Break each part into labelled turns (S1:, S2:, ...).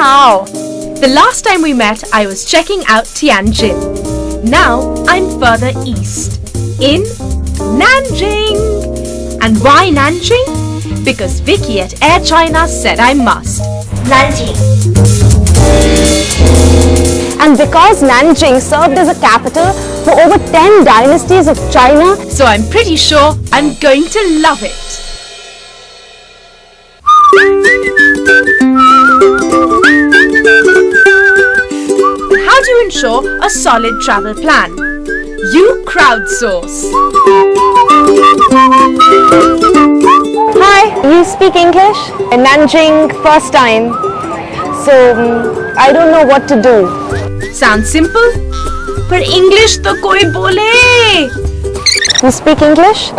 S1: hao. The last time we met, I was checking out Tianjin. Now I'm further east, in Nanjing. And why Nanjing? Because Vicky at Air China said I must.
S2: Nanjing.
S3: And because Nanjing served as a capital for over 10 dynasties of China,
S1: so I'm pretty sure I'm going to love it. How do you ensure a solid travel plan? You crowdsource.
S3: Hi, you speak English? In Nanjing, first time. So, I don't know what to do.
S1: Sounds simple? But English to koi bole.
S3: You speak English?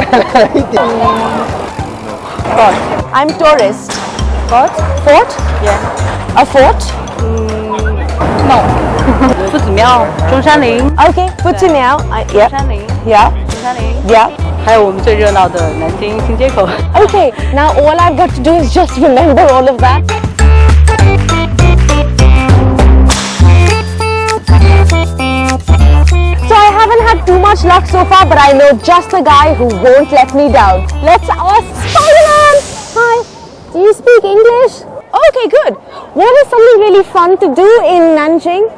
S3: Fort. I'm tourist. Fort? Fort?
S4: Yeah.
S3: A fort?
S4: No. 夫子庙、中山陵。
S3: Okay, 夫子庙. Yeah.
S4: 中山陵。
S3: Yeah.
S4: 中山陵。
S3: Yeah.
S4: 还有我们最热闹的南京新街口。
S3: Okay, now all I've got to do is just remember all of that. So I haven't had too much luck so far, but I know just the guy who won't let me down. Let's ask Spider-Man! Hi, do you speak English? Okay, good. What is something really fun to do in Nanjing?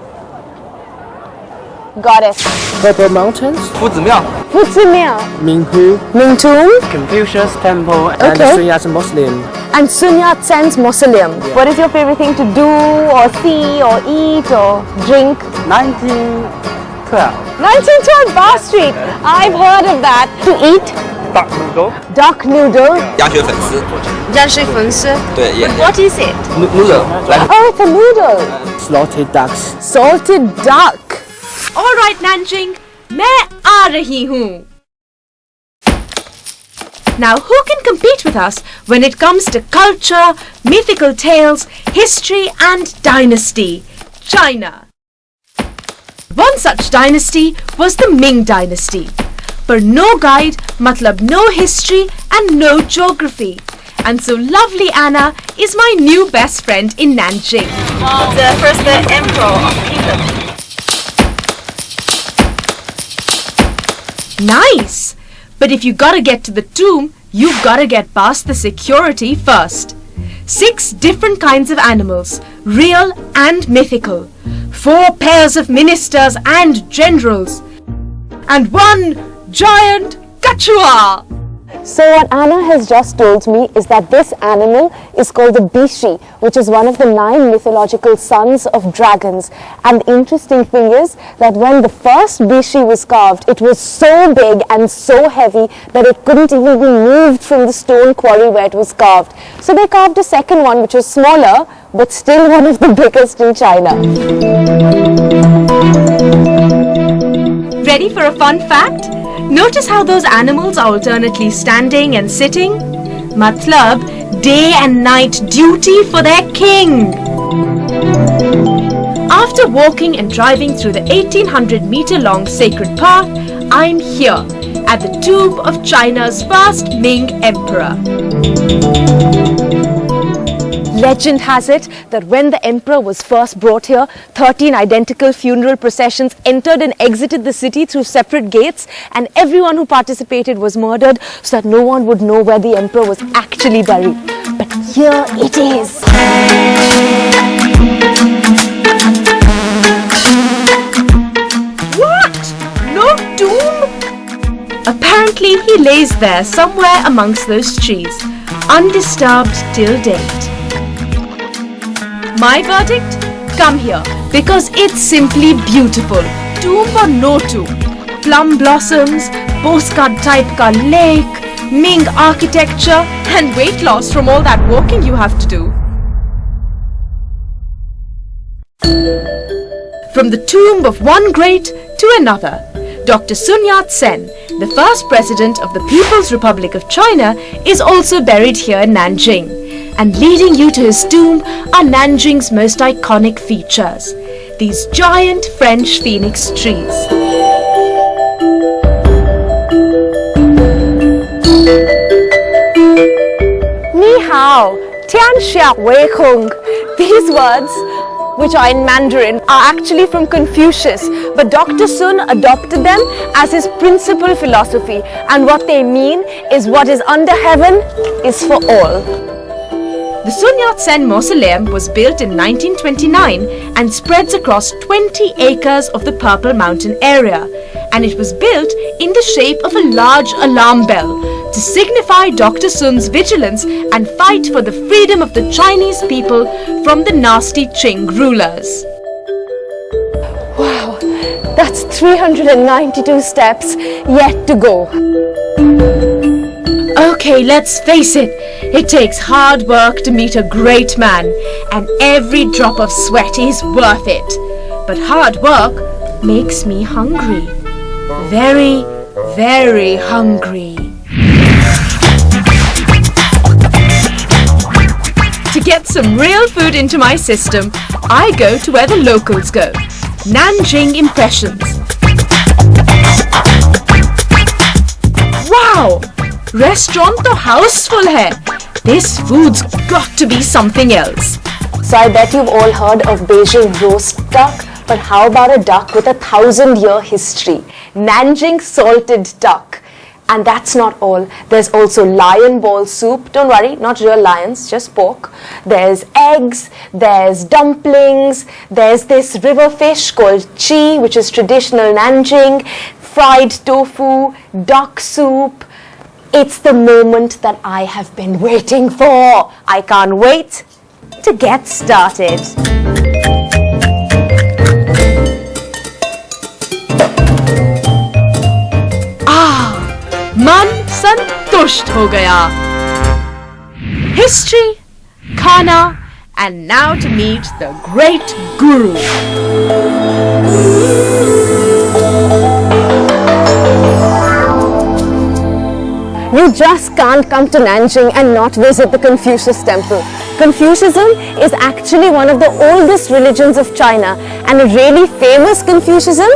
S3: Got it.
S5: Purple Mountains,
S6: 夫子庙
S3: 夫子庙,
S5: Ming Tomb,
S3: Ming Tomb,
S6: Confucius Temple
S5: and the
S3: Okay.
S5: Yatsen Mausoleum.
S3: and Sun Yat-sen's Mausoleum. What is your favorite thing to do or see or eat or drink?
S6: 1912
S3: 1912 Bar Street. I've heard of that. To eat?
S6: Duck noodle
S3: Duck noodle.
S7: 鸭血粉丝，
S1: 鸭血粉丝.
S7: 对也
S1: What is it?
S7: noodle 来
S3: Oh, it's a noodle.
S5: Slaughtered ducks.
S3: Salted duck.
S1: All right, Nanjing, मैं आ रही हूँ. Now, who can compete with us when it comes to culture, mythical tales, history and dynasty? China. One such dynasty was the Ming dynasty. But no guide, matlab no history and no geography. And so lovely Anna is my new best friend in Nanjing.
S2: The first emperor of kingdom.
S1: Nice! But if you gotta get to the tomb, you've gotta get past the security first. 6 different kinds of animals, real and mythical. 4 pairs of ministers and generals. And 1 giant kachua!
S3: So what Anna has just told me is that this animal is called the Bishi, which is one of the 9 mythological sons of dragons. And the interesting thing is that when the first Bishi was carved, it was so big and so heavy that it couldn't even be moved from the stone quarry where it was carved. So they carved a second one which was smaller, but still one of the biggest in China.
S1: Ready for a fun fact? Notice how those animals are alternately standing and sitting? Matlab, day and night duty for their king. After walking and driving through the 1800-meter long sacred path, I'm here at the tomb of China's first Ming emperor.
S3: Legend has it that when the emperor was first brought here, 13 identical funeral processions entered and exited the city through separate gates, and everyone who participated was murdered so that no one would know where the emperor was actually buried. But here it is.
S1: What? No tomb? Apparently he lays there somewhere amongst those trees, undisturbed till date. My verdict? Come here, because it's simply beautiful. Tomb or no tomb? Plum blossoms, postcard type ka lake, Ming architecture, and weight loss from all that walking you have to do. From the tomb of one great to another, Dr. Sun Yat-sen, the first president of the People's Republic of China, is also buried here in Nanjing. And leading you to his tomb are Nanjing's most iconic features, these giant French phoenix trees.
S3: Ni hao, tian xia wei kong. These words which are in Mandarin, are actually from Confucius, but Dr. Sun adopted them as his principal philosophy, and what they mean is what is under heaven is for all.
S1: The Sun Yat-sen Mausoleum was built in 1929 and spreads across 20 acres of the Purple Mountain area, and it was built in the shape of a large alarm bell to signify Dr. Sun's vigilance and fight for the freedom of the Chinese people from the nasty Qing rulers.
S3: Wow, that's 392 steps yet to go.
S1: Okay, let's face it, it takes hard work to meet a great man, and every drop of sweat is worth it. But hard work makes me hungry. Very, very hungry. To get some real food into my system, I go to where the locals go. Nanjing Impressions. Wow! Restaurant to houseful hai. This food's got to be something else.
S3: So I bet you've all heard of Beijing roast duck, but how about a duck with a 1,000-year history? Nanjing salted duck. And that's not all. There's also lion ball soup. Don't worry, not real lions, just pork. There's eggs, there's dumplings, there's this river fish called chi, which is traditional Nanjing, fried tofu, duck soup. It's the moment that I have been waiting for. I can't wait to get started.
S1: मन संतुष्ट हो गया. History, Khana, and now to meet the great guru.
S3: You just can't come to Nanjing and not visit the Confucius Temple. Confucianism is actually one of the oldest religions of China, and a really famous Confucianism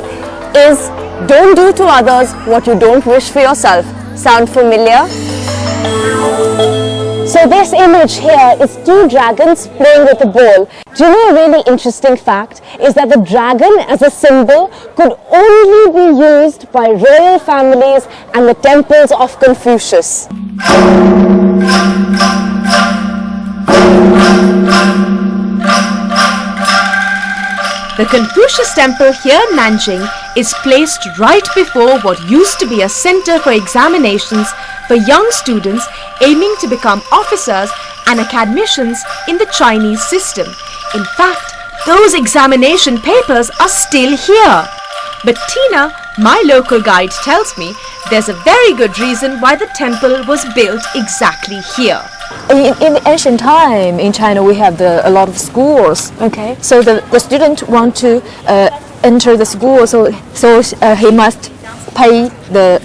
S3: is don't do to others what you don't wish for yourself. Sound familiar? So this image here is two dragons playing with a ball. Do you know a really interesting fact is that the dragon as a symbol could only be used by royal families and the temples of Confucius.
S1: The Confucius Temple here in Nanjing is placed right before what used to be a center for examinations for young students aiming to become officers and academicians in the Chinese system. In fact, those examination papers are still here. But Tina, my local guide, tells me there's a very good reason why the temple was built exactly here.
S7: In ancient time in China, we have a lot of schools.
S3: Okay.
S7: So the student want to enter the school, so he must pay the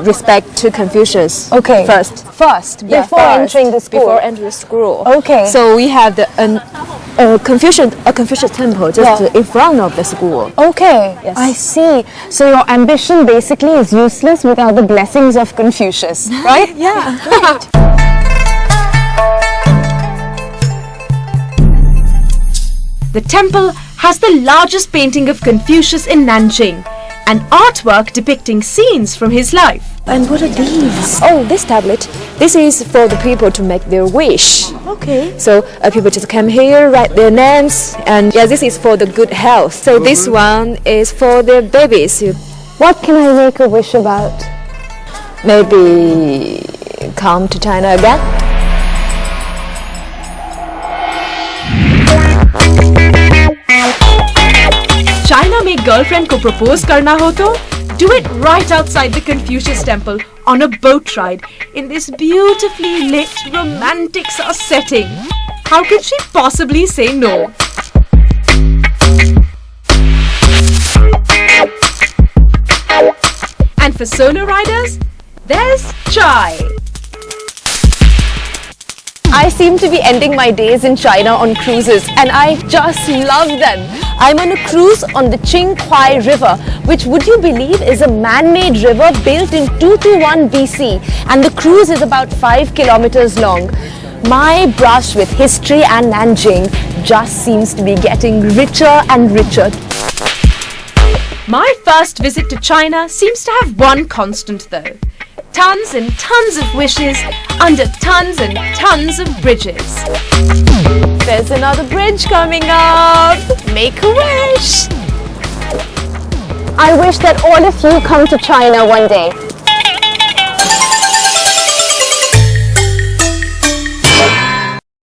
S7: respect to Confucius.
S3: Okay.
S7: First.
S3: Before entering the school.
S7: Before entering the school.
S3: Okay.
S7: So we have a Confucius Temple just in front of the school.
S3: Okay,
S7: Yes.
S3: I see. So your ambition basically is useless without the blessings of Confucius, right?
S7: Yeah.
S1: The temple has the largest painting of Confucius in Nanjing, an artwork depicting scenes from his life.
S7: And what are these? Oh, this tablet. This is for the people to make their wish.
S3: Okay.
S7: So people just come here, write their names, and this is for the good health. So this one is for the babies.
S3: What can I make a wish about?
S7: Maybe come to China again.
S1: China में girlfriend को propose करना हो तो do it right outside the Confucius Temple on a boat ride in this beautifully lit romantic setting. How could she possibly say no? And for solo riders, there's chai.
S3: I seem to be ending my days in China on cruises, and I just love them. I'm on a cruise on the Qinghuai River, which, would you believe, is a man-made river built in 221 BC, and the cruise is about 5 kilometers long. My brush with history and Nanjing just seems to be getting richer and richer.
S1: My first visit to China seems to have one constant though. Tons and tons of wishes under tons and tons of bridges.
S3: There's another bridge coming up. Make a wish. I wish that all of you come to China one day.